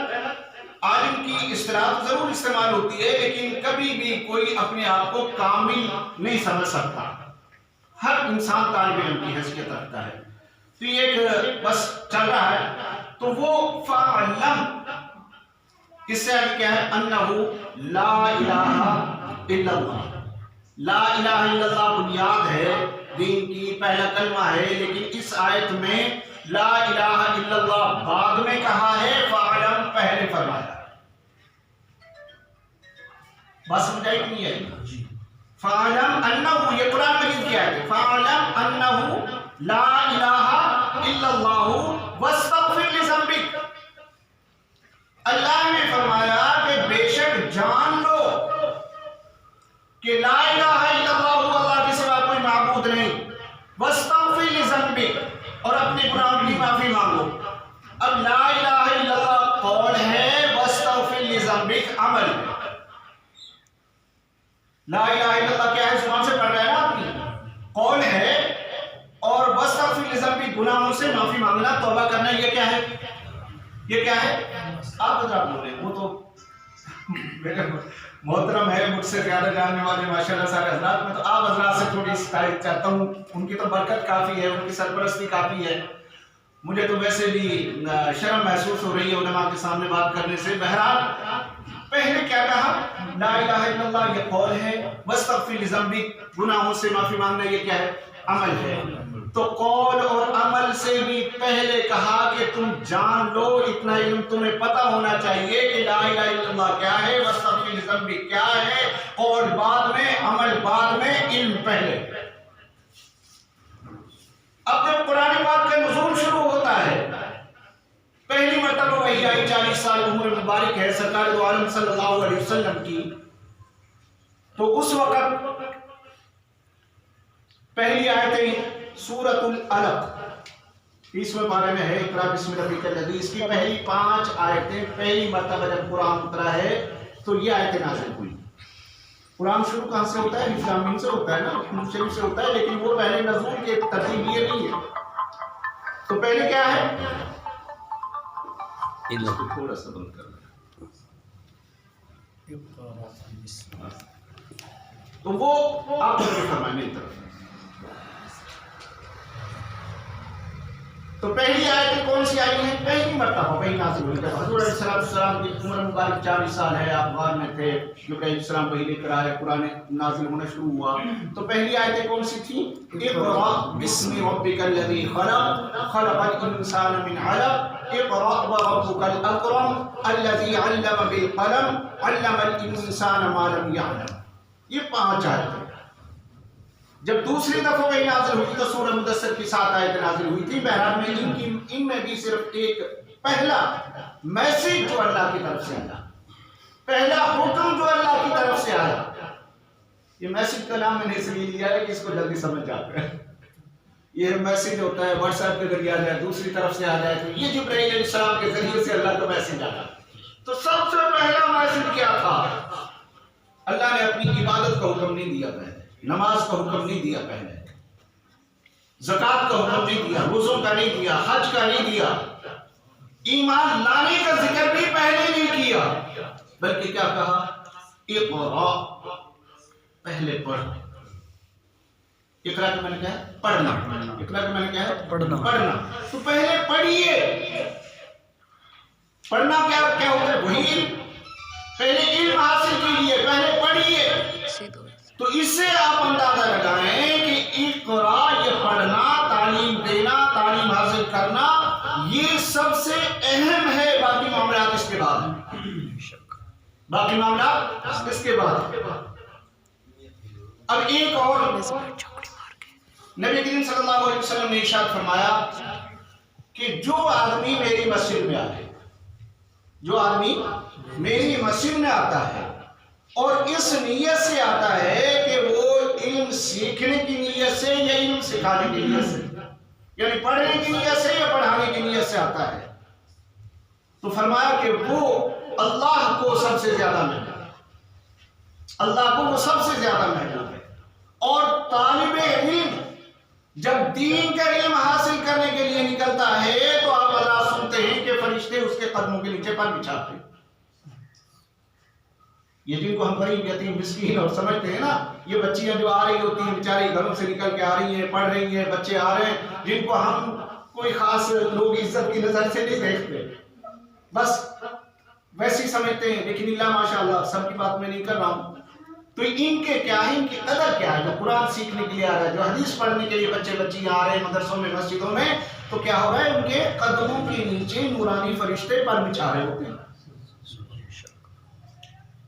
عالم کی اصطلاح ضرور استعمال ہوتی ہے، لیکن کبھی بھی کوئی اپنے آپ کو کامل نہیں سمجھ سکتا. ہر انسان طالب علم کی حیثیت رکھتا ہے. تو یہ ایک بس چل رہا ہے. تو وہ فَعْلَمْ اس سے آگے کیا ہے؟ انہو لا الہ الا اللہ. لا الہ الا اللہ بنیاد ہے دین کی، پہلا کلمہ ہے، لیکن اس آیت میں لا الہ الا اللہ بعد میں کہا ہے، فَعْلَمْ پہلے فرمایا. بات سمجھ آئی کہ نہیں آئی؟ فَعْلَمْ انہو، یہ قرآن مجید کی آیت ہے، فَعْلَمْ انہو لا الہ الا اللہ وَاسْتَغْفِرْ لِذَنبِكَ. اللہ نے فرمایا کہ بے شک جان لو کہ لا الہ الا اللہ، اللہ کے سوا کوئی معبود نہیں. وَاسْتَغْفِرْ لِذَنبِكَ، اور اپنے گناہوں کی معافی مانگو. اب لا الہ الا اللہ قول ہے، وَاسْتَغْفِرْ لِذَنبِكَ عمل ہے. لا الہ الا اللہ کیا ہے؟ زبان سے پڑھ رہا ہے نا آدمی، قول ہے. اور وَاسْتَغْفِرْ لِذَنبِكَ گناہوں سے معافی مانگنا، توبہ کرنا، یہ کیا ہے؟ یہ کیا ہے؟ آپ حضرات بول رہے ہیں، وہ تو محترم ہے، مجھ سے زیادہ جاننے والے ماشاءاللہ سارے حضرات. میں تو آپ حضرات سے تھوڑی شکایت چاہتا ہوں، ان کی تو برکت کافی ہے، ان کی سرپرستی کافی ہے. مجھے تو ویسے بھی شرم محسوس ہو رہی ہے علماء کے سامنے بات کرنے سے. بہرحال پہلے کیا کہا؟ لا الہ الا اللہ یہ قول ہے، وَاسْتَغْفِرْ لِذَنبِكَ گناہوں سے معافی مانگنا، یہ کیا ہے؟ عمل ہے. تو قول اور عمل سے بھی پہلے کہا کہ تم جان لو، اتنا علم تمہیں پتہ ہونا چاہیے کہ لا الہ الا اللہ کیا ہے، وَاسْتَغْفِرْ لِذَنبِكَ کیا ہے. قول بعد میں، عمل بعد میں، علم پہلے. اب جب قرآن پاک کا نزول شروع ہوتا ہے، پہلی مرتبہ وحی آئی، 40 سال عمر مبارک ہے سرکار دو عالم صلی اللہ علیہ وسلم کی. تو اس وقت پہلی آیتیں سورۃ العلق 30ویں پارے میں ہے، اقرأ بسم ربک الذی. اس کی پہلی 5 آیتیں پہلی مرتبہ جب قرآن اترا ہے تو یہ آیتیں نازل ہوئی. قرآن شروع کہاں سے ہوتا ہے؟ الف لام میم سے ہوتا ہے نا، نون شریف سے ہوتا ہے، لیکن وہ پہلے نزول کے ترتیب یہ نہیں ہے. تو پہلے کیا ہے؟ تھوڑا سا بند کرنا. تو وہ آپ کو فرمائیں میری طرف. تو پہلی آیتیں کون سی آئی ہیں؟ پہلی مرتبہ پہلی نازل ہوئی. حضور علیہ السلام کی عمر مبارک 40 سال ہے، آپ غار میں تھے، جو کہ السلام وحی لے کر آئے، قرآن نازل ہونا شروع ہوا. تو پہلی آیتیں کون سی تھیں؟ اقرأ بسم ربک الذی خلق خلق الانسان من علق اقرأ وربک الاکرم الذی علم بالقلم علم الانسان ما لم یعلم. یہ 5 آیتیں. جب دوسری دفعہ وہی نازل ہوئی تو سورہ مدثر کی 7 آیتیں نازل ہوئی تھی. بہرحال میں ان میں بھی صرف ایک پہلا میسج جو اللہ کی طرف سے آیا، پہلا حکم جو اللہ کی طرف سے آیا. یہ میسج کا نام میں نے اس لیے لیا ہے کہ اس کو جلدی سمجھ جاتے ہیں. یہ میسج ہوتا ہے واٹس ایپ کے ذریعے آ جائے، دوسری طرف سے آ جائے، تو یہ جبرائیل علیہ السلام کے ذریعے سے اللہ کا میسج آیا. تو سب سے پہلا میسج کیا تھا؟ اللہ نے اپنی عبادت کا حکم نہیں دیا پہلے، نماز کا حکم نہیں دیا پہلے، زکوٰۃ کا حکم نہیں دیا، روزوں کا نہیں دیا، حج کا نہیں دیا، ایمان لانے کا ذکر بھی پہلے نہیں کیا، بلکہ کیا کہا؟ اقرأ پہلے پڑھ. اقرأ کا معنی کیا ہے؟ پڑھنا. اقرأ کا معنی کیا ہے؟ پڑھنا. تو پہلے پڑھیے. پڑھنا کیا ہوتا ہے؟ وہی علم. پہلے علم حاصل کیجیے، پہلے پڑھیے. تو اس سے آپ اندازہ لگائیں کہ اقرأ یہ پڑھنا، تعلیم دینا، تعلیم حاصل کرنا، یہ سب سے اہم ہے. باقی معاملات اس کے بعد ہیں. باقی معاملات اس کے بعد. اب ایک اور نبی کریم صلی اللہ علیہ وسلم نے ارشاد فرمایا کہ جو آدمی میری مسجد میں آئے، جو آدمی میری مسجد میں آتا ہے اور اس نیت سے آتا ہے کہ وہ علم سیکھنے کی نیت سے یا علم سکھانے کی نیت سے، یعنی پڑھنے کی نیت سے یا پڑھانے کی نیت سے آتا ہے، تو فرمایا کہ وہ اللہ کو سب سے زیادہ ملے. اللہ کو وہ سب سے زیادہ محبوب ہے. اور طالب علم جب دین کا علم حاصل کرنے کے لیے نکلتا ہے تو آپ حضرات سنتے ہیں کہ فرشتے اس کے قدموں کے نیچے پر بچھاتے ہیں. یہ جن کو ہم غریب یتیم مسکین اور سمجھتے ہیں نا، یہ بچیاں جو آ رہی ہوتی ہیں بیچاری گھروں سے نکل کے آ رہی ہیں، پڑھ رہی ہیں، بچے آ رہے ہیں جن کو ہم کوئی خاص لوگ عزت کی نظر سے نہیں دیکھتے، بس ویسی سمجھتے ہیں. لیکن اللہ ماشاءاللہ سب کی بات میں نہیں کر رہا ہوں. تو ان کے کیا ہے، ان کی قدر کیا ہے؟ جو قرآن سیکھنے کے لیے آ رہا ہے، جو حدیث پڑھنے کے لیے بچے بچیاں آ رہے ہیں مدرسوں میں مسجدوں میں، تو کیا ہو رہا ہے؟ ان کے قدموں کے نیچے نورانی فرشتے پر بچھا رہے ہوتے ہیں.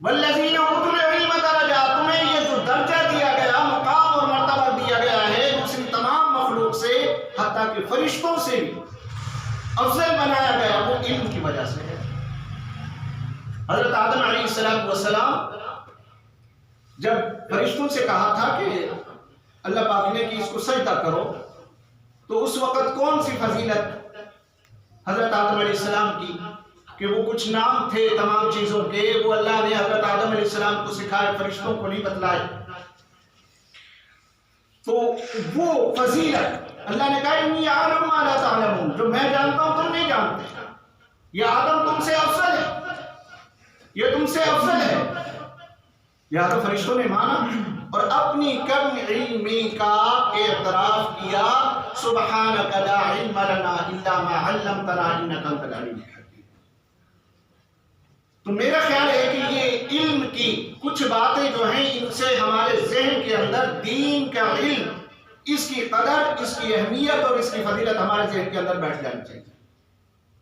والذین اوتوا العلم درجات، تمہیں یہ جو درجہ دیا گیا، مقام اور مرتبہ دیا گیا ہے دوسری تمام مخلوق سے، حتیٰ کہ فرشتوں سے بھی افضل بنایا گیا، وہ علم کی وجہ سے ہے. حضرت آدم علیہ السلام جب فرشتوں سے کہا تھا کہ اللہ پاک نے کہ اس کو سجدہ کرو، تو اس وقت کون سی فضیلت حضرت آدم علیہ السلام کی کہ وہ کچھ نام تھے تمام چیزوں کے، وہ اللہ نے حضرت آدم علیہ السلام کو سکھائے، فرشتوں کو نہیں بتلائے. تو وہ فضیلت اللہ نے کہا انی اعلم ما لا تعلمون، جو میں جانتا ہوں تم نہیں جانتے. یہ آدم تم سے افضل ہے، یہ تم سے افضل ہے. یا تو فرشتوں نے مانا اور اپنی کم علمی کا اعتراف کیا. سبحانک لا علم لنا الا ما علمتنا انک انت العلیم الحکیم. تو میرا خیال ہے کہ یہ علم کی کچھ باتیں جو ہیں ان سے ہمارے ذہن کے اندر دین کا علم، اس کی قدر، اس کی اہمیت اور اس کی فضیلت ہمارے ذہن کے اندر بیٹھ جانی چاہیے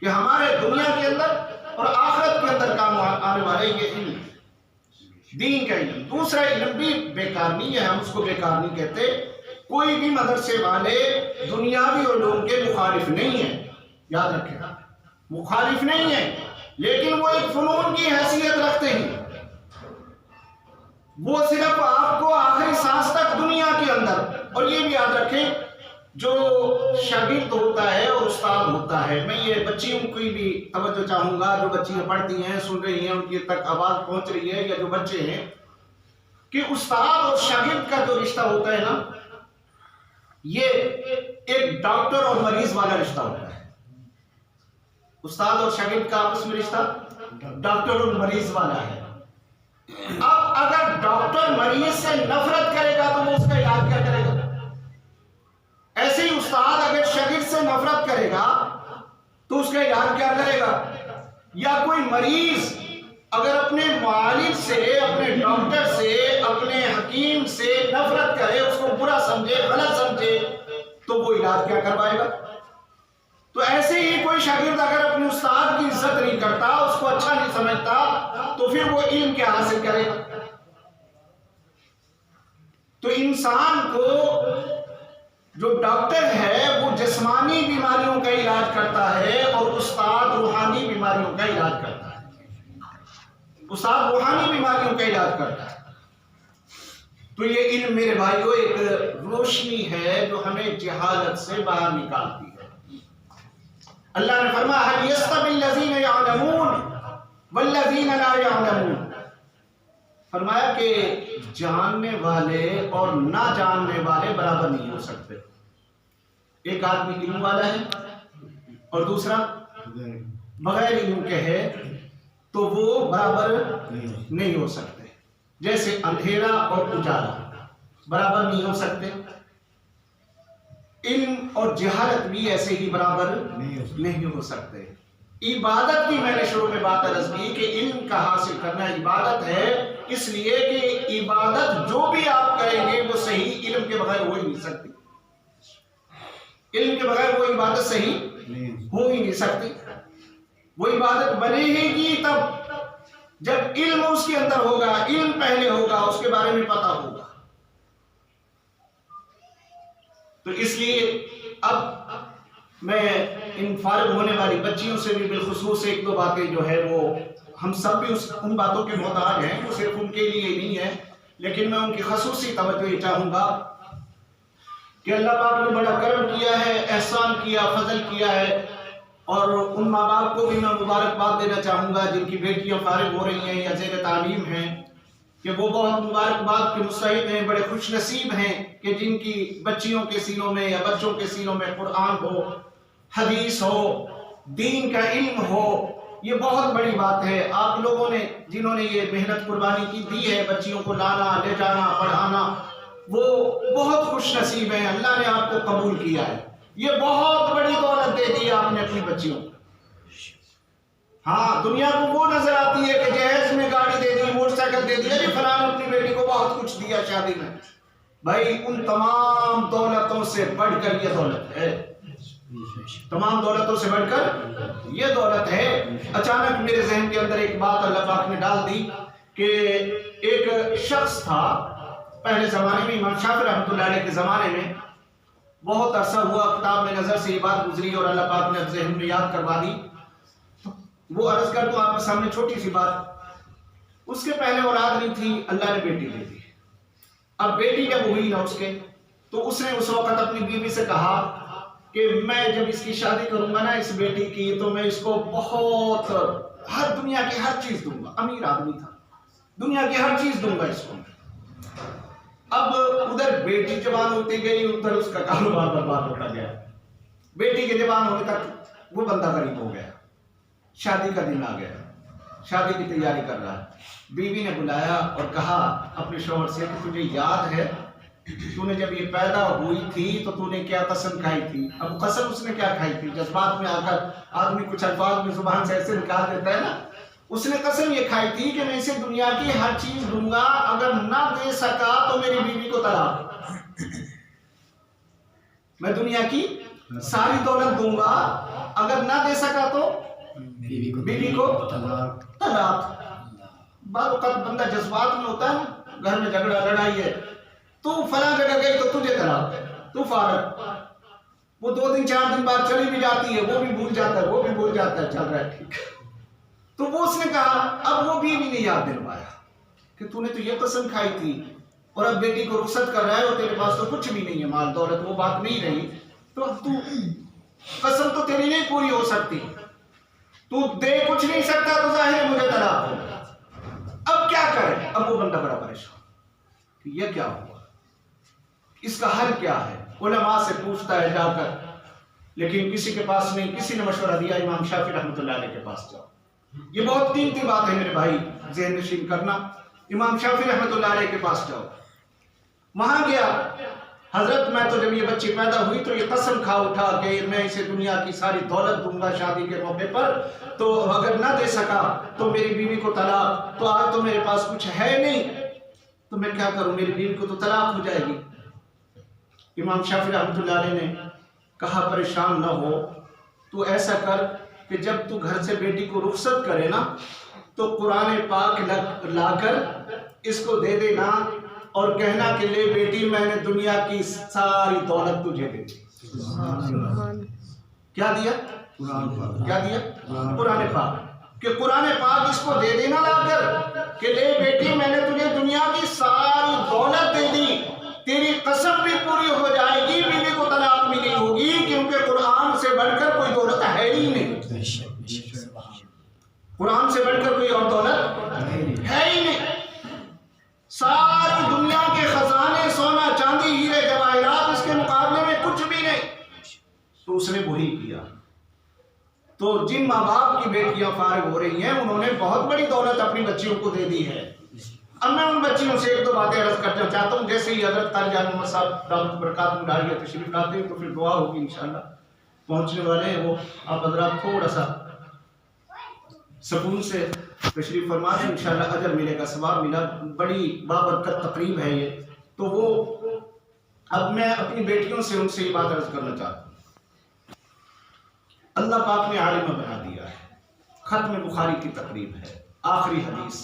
کہ ہمارے دنیا کے اندر اور آخرت کے اندر کام آنے والے یہ علم، دین کا علم. دوسرا علم بھی بیکار نہیں ہے، ہم اس کو بیکار نہیں کہتے. کوئی بھی مدرسے والے دنیاوی علوم کے مخالف نہیں ہیں، یاد رکھیں، مخالف نہیں ہیں، لیکن وہ ایک فنون کی حیثیت رکھتے ہیں. وہ صرف آپ کو آخری سانس تک دنیا کے اندر، اور یہ بھی یاد رکھیں جو شاگرد ہوتا ہے اور استاد ہوتا ہے، میں یہ بچیوں کی بھی توجہ چاہوں گا، جو بچیاں پڑھتی ہیں سن رہی ہیں ان کی تک آواز پہنچ رہی ہے، یا جو بچے ہیں، کہ استاد اور شاگرد کا جو رشتہ ہوتا ہے نا، یہ ایک ڈاکٹر اور مریض والا رشتہ ہوتا ہے. استاد اور شاگرد کا آپس میں رشتہ ڈاکٹر اور مریض والا ہے. اب اگر ڈاکٹر مریض سے نفرت کرے گا تو وہ اس کا علاج کیا کرے گا؟ ایسے ہی استاد اگر شاگرد سے نفرت کرے گا تو اس کا علاج کیا کرے گا؟ یا کوئی مریض اگر اپنے معالج سے، اپنے ڈاکٹر سے، اپنے حکیم سے نفرت کرے، اس کو برا سمجھے، غلط سمجھے، تو وہ علاج کیا کروائے گا؟ تو ایسے ہی کوئی شاگرد اگر اپنے استاد کی عزت نہیں کرتا، اس کو اچھا نہیں سمجھتا، تو پھر وہ علم کیا حاصل کرے گا؟ تو انسان کو جو ڈاکٹر ہے وہ جسمانی بیماریوں کا علاج کرتا ہے اور استاد روحانی بیماریوں کا علاج کرتا ہے. استاد روحانی بیماریوں کا علاج کرتا ہے. تو یہ علم میرے بھائیو ایک روشنی ہے جو ہمیں جہالت سے باہر نکالتی ہے. اللہ نے فرمایا هل يستوي الذين يعلمون والذين لا يعلمون، فرمایا کہ جاننے والے اور نہ جاننے والے برابر نہیں ہو سکتے. ایک آدمی علم والا ہے اور دوسرا بغیر علم کے ہے، تو وہ برابر نہیں ہو سکتے. جیسے اندھیرا اور اجالا برابر نہیں ہو سکتے، علم اور جہالت بھی ایسے ہی برابر نہیں ہو سکتے. عبادت کی میں نے شروع میں بات عرض کی کہ علم کا حاصل کرنا عبادت ہے، اس لیے کہ عبادت جو بھی آپ کریں گے وہ صحیح علم کے بغیر ہو ہی نہیں سکتی. علم کے بغیر وہ عبادت صحیح ہو ہی نہیں سکتی. وہ عبادت بنے گی تب جب علم اس کے اندر ہوگا، علم پہلے ہوگا، اس کے بارے میں پتہ ہوگا. تو اس لیے اب میں ان فارغ ہونے والی بچیوں سے بھی بالخصوص ایک دو باتیں جو ہے وہ ہم سب بھی ان باتوں کے محتاج ہیں، وہ صرف ان کے لیے نہیں ہے، لیکن میں ان کی خصوصی توجہ یہ چاہوں گا کہ اللہ پاک نے بڑا کرم کیا ہے، احسان کیا، فضل کیا ہے، اور ان ماں باپ کو بھی میں مبارکباد دینا چاہوں گا جن کی بیٹیاں فارغ ہو رہی ہیں یا زیر تعلیم ہیں. کہ وہ بہت مبارکباد کے مستحق ہیں، بڑے خوش نصیب ہیں کہ جن کی بچیوں کے سینوں میں یا بچوں کے سینوں میں قرآن ہو، حدیث ہو، دین کا علم ہو۔ یہ بہت بڑی بات ہے۔ آپ لوگوں نے جنہوں نے یہ محنت قربانی کی دی ہے بچیوں کو لانا، لے جانا، پڑھانا، وہ بہت خوش نصیب ہیں، اللہ نے آپ کو قبول کیا ہے۔ یہ بہت بڑی دولت دے دی آپ نے اپنی بچیوں کو۔ ہاں، دنیا کو وہ نظر آتی ہے کہ جہیز میں گاڑی دے دی، موٹر سائیکل دے دیا، فلاں نے اپنی بیٹی کو بہت کچھ دیا شادی میں۔ بھائی ان تمام دولتوں سے بڑھ کر یہ دولت ہے، تمام دولتوں سے بڑھ کر یہ دولت ہے۔ اچانک میرے ذہن کے اندر ایک بات اللہ پاک نے ڈال دی کہ ایک شخص تھا پہلے زمانے میں، امام شافعی رحمۃ اللہ علیہ کے زمانے میں، بہت عرصہ ہوا کتاب میں نظر سے یہ بات گزری اور اللہ پاک نے ذہن میں یاد کروا دی۔ وہ عرض کر دوں آپ کے سامنے چھوٹی سی بات۔ اس کے پہلے اولاد نہیں تھی، اللہ نے بیٹی دے دی۔ اب بیٹی جب ہوئی نا اس کے، تو اس نے اس وقت اپنی بیوی سے کہا کہ میں جب اس کی شادی کروں گا نا اس بیٹی کی، تو میں اس کو بہت ہر دنیا کی ہر چیز دوں گا۔ امیر آدمی تھا، دنیا کی ہر چیز دوں گا اس کو۔ اب ادھر بیٹی جوان ہوتی گئی، ادھر اس کا کاروبار برباد ہوتا گیا۔ بیٹی کے جوان ہونے تک وہ بندہ غریب ہو گیا۔ شادی کا دن آ گیا، شادی کی تیاری کر رہا ہے۔ بیوی نے بلایا اور کہا اپنے شوہر سے کہ تجھے یاد ہے تو نے جب یہ پیدا ہوئی تھی تو تو نے کیا قسم کھائی تھی؟ اب قسم اس نے کیا کھائی تھی؟ جذبات میں آ کر آدمی کچھ الفاظ میں زبان سے ایسے نکال دیتا ہے نا۔ اس نے قسم یہ کھائی تھی کہ میں اسے دنیا کی ہر چیز دوں گا، اگر نہ دے سکا تو میری بیوی کو طلاق۔ میں دنیا کی ساری دولت دوں گا، اگر نہ دے سکا تو بیوی کو طلاق۔ بعض اوقات بندہ جذبات میں ہوتا ہے نا، گھر میں جھگڑا لڑائی ہے، تو فلاں جگہ گئی تو تجھے طلاق، تو فارغ۔ وہ 2 دن 4 دن بعد چلی بھی جاتی ہے، وہ بھی بھول جاتا ہے، وہ بھی بھول جاتا ہے، چل رہا ہے ٹھیک۔ تو وہ اس نے کہا، اب وہ بیوی نے یاد دلوایا کہ تو نے تو یہ قسم کھائی تھی اور اب بیٹی کو رخصت کر رہا ہے اور تیرے پاس تو کچھ بھی نہیں ہے، مال دولت وہ بات نہیں رہی، تو اب تو قسم تو تیری نہیں پوری ہو سکتی، تو دے کچھ نہیں سکتا، تو ظاہر ہے مجھے طلاق ہو۔ اب کیا کرے؟ اب وہ بندہ بڑا پریشان کہ یہ کیا ہوا، اس کا حل کیا ہے؟ علماء سے پوچھتا ہے جا کر، لیکن کسی کے پاس نہیں۔ کسی نے مشورہ دیا امام شافعی رحمۃ اللہ علیہ کے پاس جاؤ۔ یہ بہت قیمتی بات ہے میرے بھائی، ذہن نشین کرنا۔ امام شافعی رحمۃ اللہ علیہ کے پاس جاؤ۔ وہاں گیا، حضرت میں تو جب یہ بچی پیدا ہوئی تو یہ قسم کھا اٹھا کہ میں اسے دنیا کی ساری دولت دوں گا شادی کے موقع پر، تو اگر نہ دے سکا تو میری بیوی کو طلاق، تو آج تو میرے پاس کچھ ہے نہیں، تو میں کیا کروں؟ میری بیوی کو تو طلاق ہو جائے گی۔ امام شافعی رحمۃ اللہ علیہ نے کہا پریشان نہ ہو، تو ایسا کر کہ جب تو گھر سے بیٹی کو رخصت کرے نا تو قرآن پاک لا کر اس کو دے دینا اور کہنا کہ لے بیٹی میں نے دنیا کی ساری دولت تجھے دے دی۔ کیا دیا؟ کیا دیا؟ قرآن پاک۔ کہ قرآن پاک اس کو دے دینا لا کر کہ لے بیٹی میں نے تجھے دنیا کی ساری دولت دے دی، تیری قسم بھی پوری ہو جائے گی، بیوی کو طلاق بھی نہیں ہوگی، کیونکہ قرآن سے بڑھ کر کوئی دولت ہے ہی نہیں۔ قرآن سے بڑھ کر کوئی اور دولت ہے ہی نہیں۔ ساری دنیا کے خزانے، سونا چاندی، ہیرے جواہرات اس کے مقابلے میں کچھ بھی نہیں۔ تو اس نے وہی کیا۔ تو جن ماں باپ کی بیٹیاں فارغ ہو رہی ہیں انہوں نے بہت بڑی دولت اپنی بچیوں کو دے دی ہے۔ اب میں ان بچیوں سے 1-2 باتیں عرض کرنا چاہتا ہوں۔ جیسے ہی حضرت قاری جان محمد صاحب دامت برکاتہ ڈاریہ تشریف لاتے ہیں تو پھر دعا ہوگی انشاءاللہ۔ پہنچنے والے ہیں وہ، آپ حضرات تھوڑا سا سکون سے تشریف فرما دیں، انشاءاللہ اجر ملے گا، ثواب ملا۔ بڑی بابرکت تقریب ہے یہ۔ تو وہ اب میں اپنی بیٹیوں سے ان سے یہ بات عرض کرنا چاہتا ہوں۔ اللہ پاک نے عالمہ بنا دیا ہے، ختم بخاری کی تقریب ہے، آخری حدیث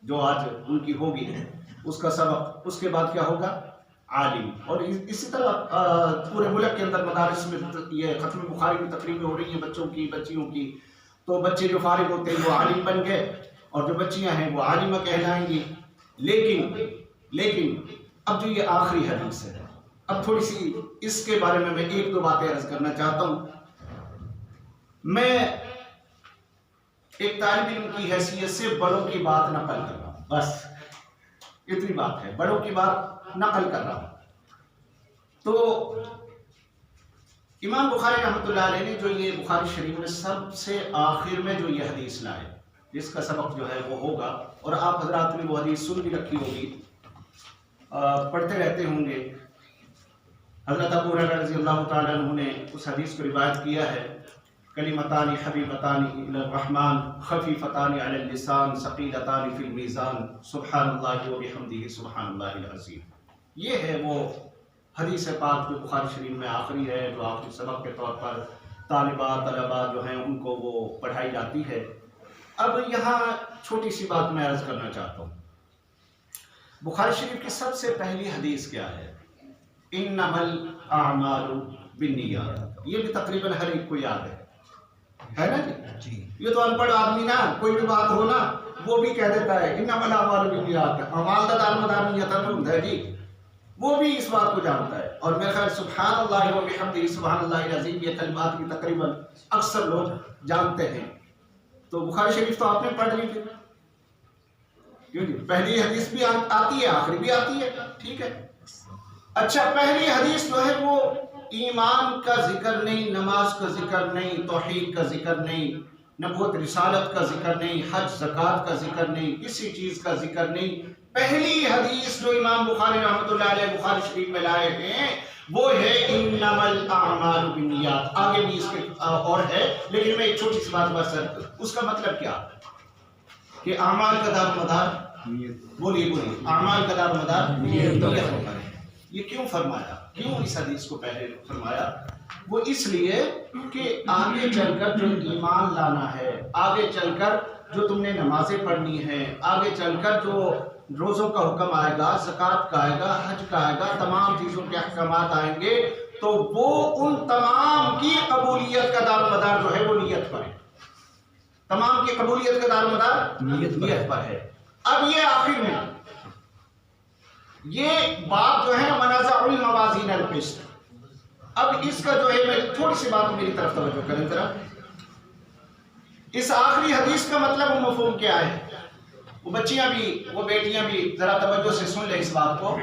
جو آج ان کی ہوگی اس کا سبق، اس کے بعد کیا ہوگا؟ عالم۔ اور اسی طرح پورے ملک کے اندر مدارس میں یہ ختم بخاری کی تقریبیں ہو رہی ہیں بچوں کی، بچیوں کی۔ تو بچے جو فارغ ہوتے ہیں وہ عالم بن گئے اور جو بچیاں ہیں وہ عالمہ کہلائیں گی۔ لیکن اب جو یہ آخری حدیث ہے، اب تھوڑی سی اس کے بارے میں 1-2 باتیں عرض کرنا چاہتا ہوں۔ میں ایک طالب علم کی حیثیت سے بڑوں کی بات نقل کر رہا ہوں، بس اتنی بات ہے، بڑوں کی بات نقل کر رہا ہوں۔ تو امام بخاری رحمۃ اللہ علیہ نے جو یہ بخاری شریف میں سب سے آخر میں جو یہ حدیث لائے، جس کا سبق جو ہے وہ ہوگا، اور آپ حضرات نے وہ حدیث سن بھی رکھی ہوگی، پڑھتے رہتے ہوں گے۔ حضرت ابو ہریرہ رضی اللہ تعالیٰ عنہ نے اس حدیث کو روایت کیا ہے، کلمتان حبیبتان الی الرحمن خفیفتان علی اللسان ثقیلتان فی المیزان سبحان اللہ وبحمدہ سبحان اللہ العظیم۔ یہ ہے وہ حدیث پاک جو بخاری شریف میں آخری ہے، جو آخری سبق کے طور پر طلباء جو ہیں ان کو وہ پڑھائی جاتی ہے۔ اب یہاں چھوٹی سی بات میں عرض کرنا چاہتا ہوں، بخاری شریف کی سب سے پہلی حدیث کیا ہے؟ انما الاعمال بالنیات۔ یہ بھی تقریباً ہر ایک کو یاد ہے نا جی؟ یہ تو ان پڑھ آدمی نا، کوئی بھی بات ہو نا وہ بھی کہہ دیتا ہے انما الاعمال بالنیات، اعمال دا دار مدار نیت ہوتا ہے جی، وہ بھی اس بات کو جانتا ہے۔ اور میرے خیال سبحان اللہ و بحمدہ سبحان اللہ العظیم یہ کلمات کی تقریباً اکثر لوگ جانتے ہیں۔ تو بخاری شریف تو آپ نے پڑھ لی تھی، کیوں جی؟ پہلی حدیث بھی آتی ہے، آخری بھی آتی ہے، ٹھیک ہے۔ اچھا، پہلی حدیث جو ہے وہ ایمان کا ذکر نہیں، نماز کا ذکر نہیں، توحید کا ذکر نہیں، نبوت رسالت کا ذکر نہیں، حج زکوٰۃ کا ذکر نہیں، کسی چیز کا ذکر نہیں۔ پہلی حدیث جو امام بخاری رحمۃ اللہ علیہ بخاری شریف میں لائے ہیں وہ ہے انما الاعمال بالنیات۔ آگے بھی اس کے اور ہے، لیکن میں ایک چھوٹی سی بات بس اس کا مطلب کیا کہ اعمال کا دار مدار بولیے اعمال کا دار مدار نیت پر ہے۔ یہ کیوں فرمایا، کیوں اس حدیث کو پہلے فرمایا؟ وہ اس لیے کہ آگے چل کر جو ایمان لانا ہے، آگے چل کر جو تم نے نمازیں پڑھنی ہیں، آگے چل کر جو روزوں کا حکم آئے گا، زکوٰۃ کا آئے گا، حج کا آئے گا، تمام چیزوں کے احکامات آئیں گے، تو وہ ان تمام کی قبولیت کا دار مدار جو ہے وہ نیت پر ہے۔ تمام کی قبولیت کا دار مدار نیت پر ہے۔ اب یہ آخر میں یہ بات جو ہے منازع الموازین القسط، اب اس کا جو ہے میں تھوڑی سی بات میری طرف توجہ کریں ذرا۔ اس آخری حدیث کا مطلب و مفہوم کیا ہے؟ وہ بچیاں بھی وہ بیٹیاں بھی ذرا توجہ سے سن لیں اس بات کو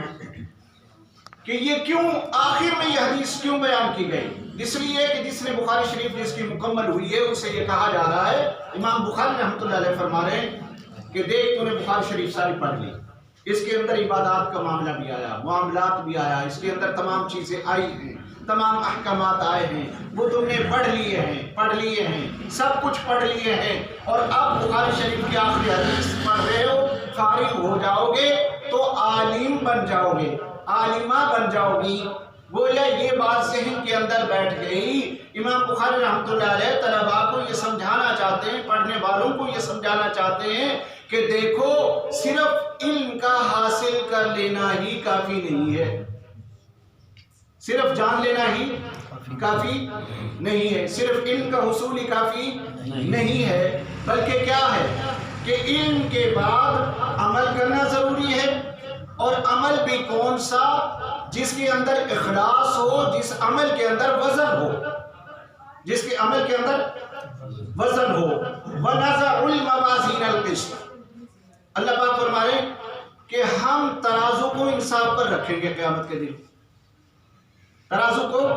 کہ یہ کیوں آخر میں یہ حدیث کیوں بیان کی گئی۔ اس لیے کہ جس نے بخاری شریف جس کی مکمل ہوئی ہے اسے یہ کہا جا رہا ہے، امام بخاری رحمۃ اللہ علیہ فرما رہے ہیں کہ دیکھ تو نے بخاری شریف ساری پڑھ لی، اس کے اندر عبادات کا معاملہ بھی آیا، معاملات بھی آیا، اس کے اندر تمام چیزیں آئی ہیں، تمام احکامات آئے ہیں، وہ تم نے پڑھ لیے ہیں، سب کچھ پڑھ لیے ہیں، اور اب بخاری شریف کی آخری حدیث پڑھ رہے ہو، فارغ ہو جاؤ گے تو عالم بن جاؤ گے، عالمہ بن جاؤ گی۔ گویا یہ بات ذہن کے اندر بیٹھ گئی۔ امام بخاری رحمۃ اللہ علیہ طلباء کو یہ سمجھانا چاہتے ہیں، پڑھنے والوں کو یہ سمجھانا چاہتے ہیں کہ دیکھو صرف علم کا حاصل کر لینا ہی کافی نہیں ہے، صرف جان لینا ہی کافی نہیں ہے، صرف علم کا حصول ہی کافی نہیں ہے، بلکہ کیا ہے کہ علم کے بعد عمل کرنا ضروری ہے، اور عمل بھی کون سا؟ جس کے اندر اخلاص ہو، جس عمل کے اندر وزن ہو، جس کے عمل کے اندر وزن ہو۔ وَنَزَعُ الْمَوَازِينَ الْقِسْطَ، اللہ پاک فرما رہے کہ ہم ترازو کو انصاف پر رکھیں گے قیامت کے دن، ترازو کو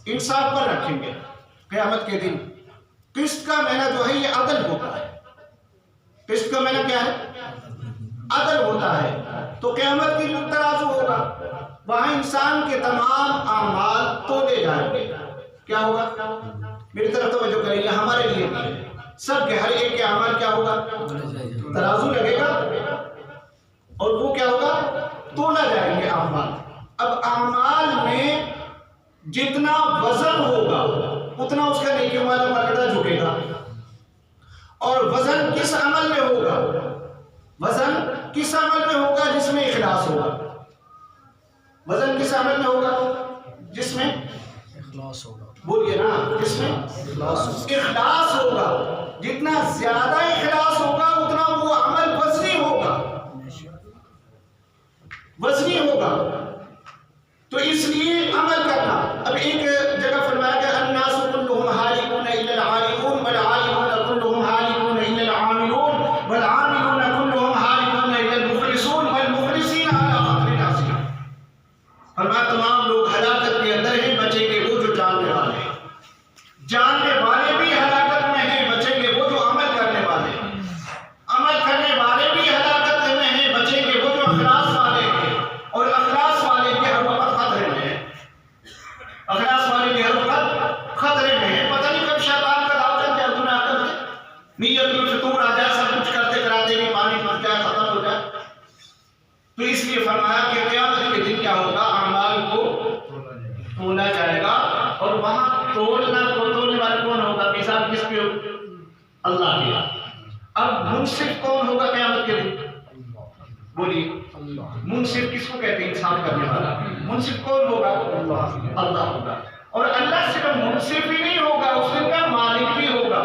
انصاف پر رکھیں گے قیامت کے دن۔ قسط کا معنی جو ہے یہ عدل ہوتا ہے، قسط کا معنی کیا ہے؟ عدل ہوتا ہے۔ تو قیامت کے دن ترازو ہوگا، وہاں انسان کے تمام اعمال تولے جائیں گے۔ کیا ہوگا؟ میری طرف توجہ کریں، یہ ہمارے لیے بھی ہے، سب کے ہر ایک کے اعمال کیا ہوگا؟ ترازو لگے گا، اور وہ کیا ہوگا؟ تولا جائیں گے اعمال۔ اب اعمال میں جتنا وزن ہوگا اتنا اس کا نیکیوں والا پلڑا جھکے گا۔ اور وزن کس عمل میں ہوگا؟ وزن کس عمل میں ہوگا؟ جس میں اخلاص ہوگا۔ وزن کس عمل میں ہوگا؟ جس میں اخلاص ہوگا، بولیے نا، جس میں اخلاص ہوگا۔ جتنا زیادہ اخلاص ہوگا اتنا وہ عمل وزنی ہوگا، وزنی ہوگا۔ تو اس لیے عمل کرنا، اب ایک جگہ فرمایا کہ الناس كلهم هالكون الا العالمون والعالمون كلهم هالكون الا العاملون والعاملون كلهم هالكون الا وہاں تولنے والے کون ہوگا؟ میزان کس پہ؟ اللہ کے۔ اب منصف کون ہوگا قیامت کے دن؟ بولیے، منصف کس کو کہتے ہیں؟ انصاف کرنے والا۔ منصف کون ہوگا؟ اللہ ہوگا۔ اور اللہ صرف منصف ہی نہیں ہوگا، اس دن کا مالک بھی ہوگا،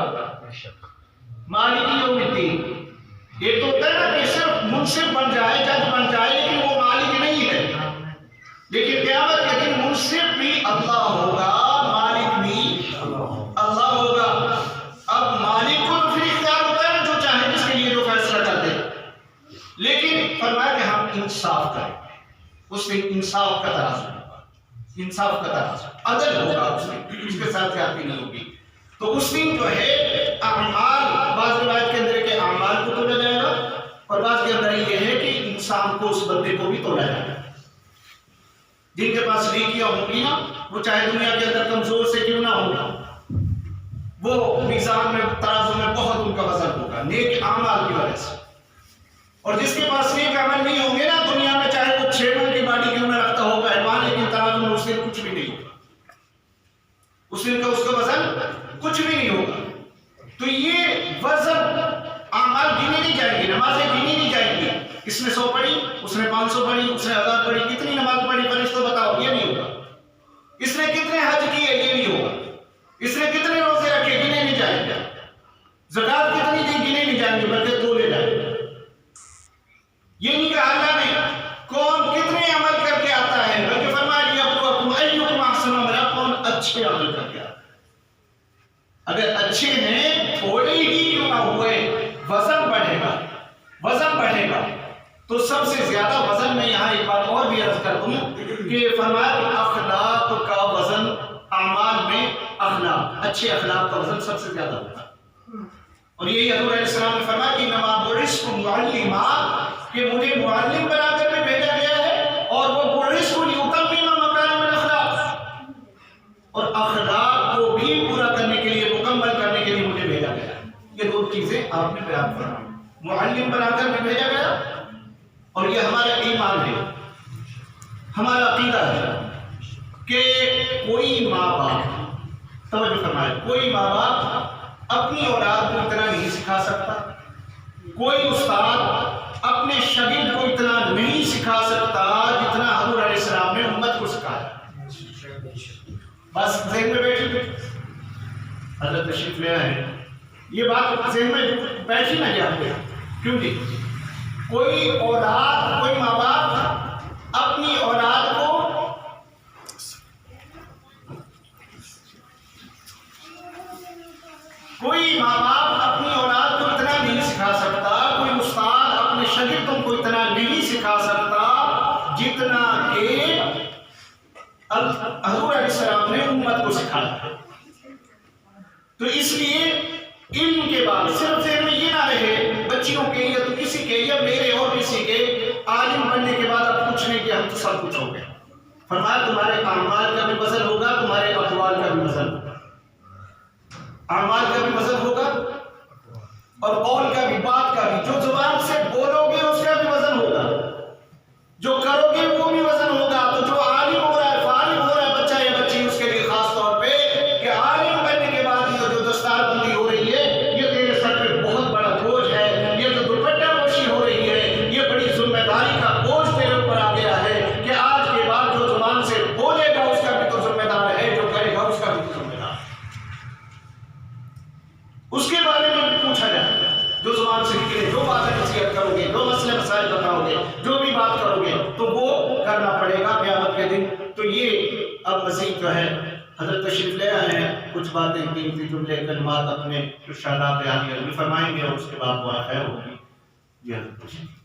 مالک یوم الدین۔ یہ تو ہوتا ہے نا کہ صرف منصف بن جائے، جج بن جائے، لیکن وہ مالک نہیں ہے۔ لیکن قیامت کے دن منصف بھی اللہ ہوگا، مالک بھی اللہ ہوگا۔ اب مالک کو تو پھر اختیار ہوتا ہے نا جو چاہے جس کے لیے جو فیصلہ کر دے، لیکن فرمایا کہ ہم انصاف کریں گے۔ اس دن انصاف کا ترازو ہوگا، انصاف کا ترازو، عدل ہوگا اس دن، اس کے ساتھ زیادتی نہیں ہوگی۔ تو اس دن جو ہے اعمال، بعض روایت کے اندر ہے کہ اعمال کو تولا جائے گا، اور بعض کے اندر یہ ہے کہ انسان کو، اس بندے کو بھی تولا جائے گا۔ جن کے پاس نیکیاں ہوں گی نا، وہ چاہے دنیا کے اندر کمزور سے کیوں نہ ہوگا، وہ میزان میں، ترازو میں بہت ان کا وزن ہوگا نیک اعمال کی وجہ سے۔ اور جس کے پاس نیک عمل نہیں ہوں گے نا، دنیا میں چاہے وہ 6 من کی باڈی کیوں نہ رکھتا ہو پہلوان، لیکن ترازو میں اس دن کچھ بھی نہیں ہوگا، اس دن کا اس کا وزن کچھ بھی نہیں ہوگا۔ تو یہ وزن، اعمال گنے نہیں جائیں گے، نمازیں گنی نہیں جائیں گی، اس نے 100 پڑھی، اس نے 500 پڑھی، اس نے 1000 پڑھی، کتنی نماز پڑھی فرشتوں بتاؤ، یہ نہیں ہوگا۔ اس نے کتنے حج کیے، یہ نہیں ہوگا۔ اس نے کتنے روزے رکھے، گنے نہیں جائیں گے۔ زکات کتنی دی، گنے نہیں جائیں گے، بلکہ تولے جائیں گے۔ یہ نہیں کہا اللہ نے کون کتنے عمل کر کے آتا ہے، بلکہ فرمایا لیبلوکم ایکم احسن عملا، کون اچھے عمل کر کے آتا ہے۔ اگر اچھے ہیں، تھوڑے ہی کیوں نہ ہوئے، وزن بڑھے گا، وزن بڑھے گا۔ تو سب سے زیادہ وزن، میں یہاں ایک بات اور بھی عرض کر دوں کہ فرمایا کہ اخلاق کا وزن، اعمال میں اخلاق، اچھے اخلاق کا وزن سب سے زیادہ ہوگا۔ اور یہی حضور علیہ السلام نے فرمایا کہ انما بعثت معلما، کہ مجھے معلم بنا کر میں بھیجا گیا ہے، اور وہ بعثت لاتمم مکارم الاخلاق، اور اخلاق کو بھی پورا کرنے کے لیے، مکمل کرنے کے لیے مجھے بھیجا گیا ہے۔ یہ دو چیزیں آپ نے بیان فرمائی، معلم بنا کر میں بھیجا گیا، اور یہ ہمارا ایمان ہے، ہمارا عقیدہ ہے کہ کوئی ماں باپ، توجہ فرمائے، کوئی ماں باپ اپنی اولاد کو اتنا نہیں سکھا سکتا، کوئی استاد اپنے شاگرد کو اتنا نہیں سکھا سکتا جتنا حضور علیہ السلام نے امت کو سکھایا۔ بس ذہن میں بیٹھی، حضرت تشریف لے آئے، یہ بات ذہن میں بیٹھی نہ جاتے، کیوں جی؟ کوئی اولاد، کوئی ماں باپ اپنی اولاد کو اتنا نہیں سکھا سکتا، کوئی استاد اپنے شاگردوں کو اتنا نہیں سکھا سکتا جتنا کہ حضور علیہ السلام نے امت کو سکھایا۔ تو اس لیے علم کے بعد صرف ذہن میں یہ نہ رہے بچیوں کے یا تو کسی کے یا میرے اور کسی کے، عالم بننے کے بعد اب کچھ نہیں کہ ہم تو سب کچھ ہو گئے۔ فرمایا تمہارے اعمال کا بھی وزن ہوگا، تمہارے اقوال کا بھی وزن ہوگا، اعمال کا بھی وزن ہوگا اور قول کا بھی، بات کا بھی، جو زبان سے بولو گے اس کا بھی وزن ہوگا، جو کرو گے وہ بھی وزن ہوگا۔ تو جو عالم ہو رہا ہے، فارغ ہو رہا ہے بچہ یا بچی، اس کے لیے خاص طور پہ کہ عالم بننے کے بعد یہ جو دستار بندی ہو رہی ہے، یہ تیرے سر پہ بہت بڑا بوجھ ہے، یہ جو دوپٹہ پوشی ہو رہی ہے، یہ بڑی ذمہ داری کا بوجھ تیرے اوپر آ گیا ہے کہ آج کے بعد جو زبان سے بولے گا اس کا بھی تو ذمہ دار ہے، جو کرے گا اس کا بھی تو ذمہ دار ہے۔ اس کے بارے میں پوچھا جائے گا، جو زبان سے نکلے، جو باتیں نصیحت کرو گے، جو مسئلے مسائل بتاؤ گے، جو بھی بات کرو گے، تو وہ کرنا پڑے گا قیامت کے دن۔ تو یہ اب مزید جو ہے حضرت تشریف لے آئے ہیں، کچھ باتیں، قیمتی جملے، کلمات اپنے ارشادات بیان فرمائیں گے، اور اس کے بعد دعا خیر ہوگی۔ جی حضرت تشریف